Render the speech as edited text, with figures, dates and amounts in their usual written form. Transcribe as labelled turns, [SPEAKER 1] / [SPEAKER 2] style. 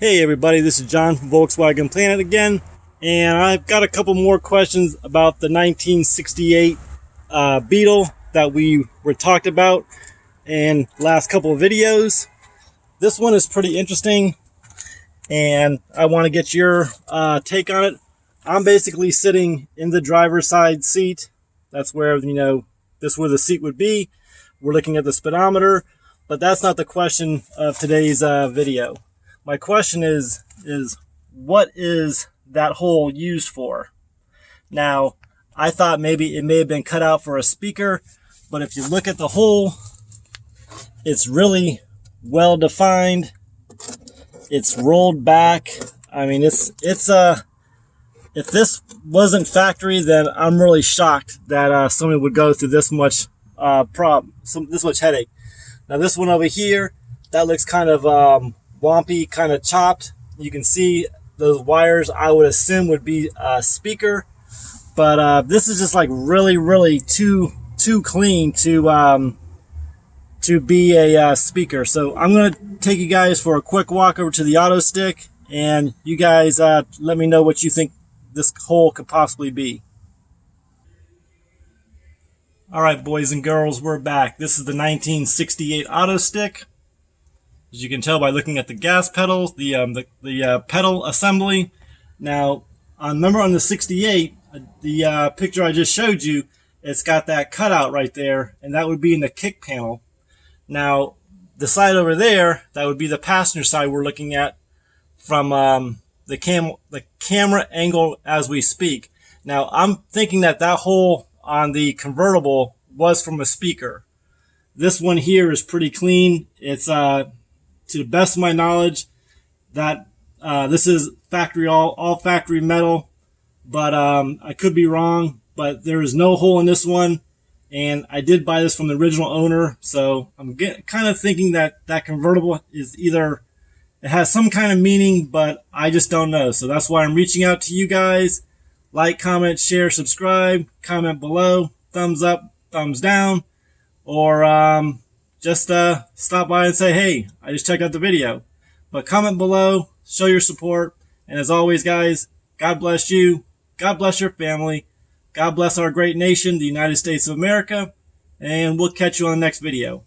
[SPEAKER 1] Hey everybody, this is John from Volkswagenplanet again, and I've got a couple more questions about the 1968 Beetle that we were talked about in last couple of videos. This one is pretty interesting, and I want to get your take on it. I'm basically sitting in the driver's side seat. That's where, this is where the seat would be. We're looking at the speedometer, but that's not the question of today's video. My question is what is that hole used for? Now, I thought maybe it may have been cut out for a speaker, but if you look at the hole, it's really well defined. It's rolled back. I mean, if this wasn't factory, then I'm really shocked that someone would go through this much this much headache. Now, this one over here, that looks kind of wompy, kind of chopped. You can see those wires, I would assume, would be a speaker, but this is just like really too clean to be a speaker. So I'm going to take you guys for a quick walk over to the auto stick, and you guys let me know what you think this hole could possibly be. All right, boys and girls, we're back. This is the 1968 auto stick. As you can tell by looking at the gas pedals, the pedal assembly. Now, remember on the 68, the picture I just showed you, it's got that cutout right there, and that would be in the kick panel. Now, the side over there, that would be the passenger side we're looking at from the camera angle as we speak. Now, I'm thinking that hole on the convertible was from a speaker. This one here is pretty clean. It's to the best of my knowledge, that this is factory all factory metal, but I could be wrong. But there is no hole in this one, and I did buy this from the original owner, so I'm kind of thinking that convertible is either, it has some kind of meaning, but I just don't know. So that's why I'm reaching out to you guys. Like, comment, share, subscribe, comment below, thumbs up, thumbs down, or just stop by and say, hey, I just checked out the video. But comment below, show your support, and as always, guys, God bless you, God bless your family, God bless our great nation, the United States of America, and we'll catch you on the next video.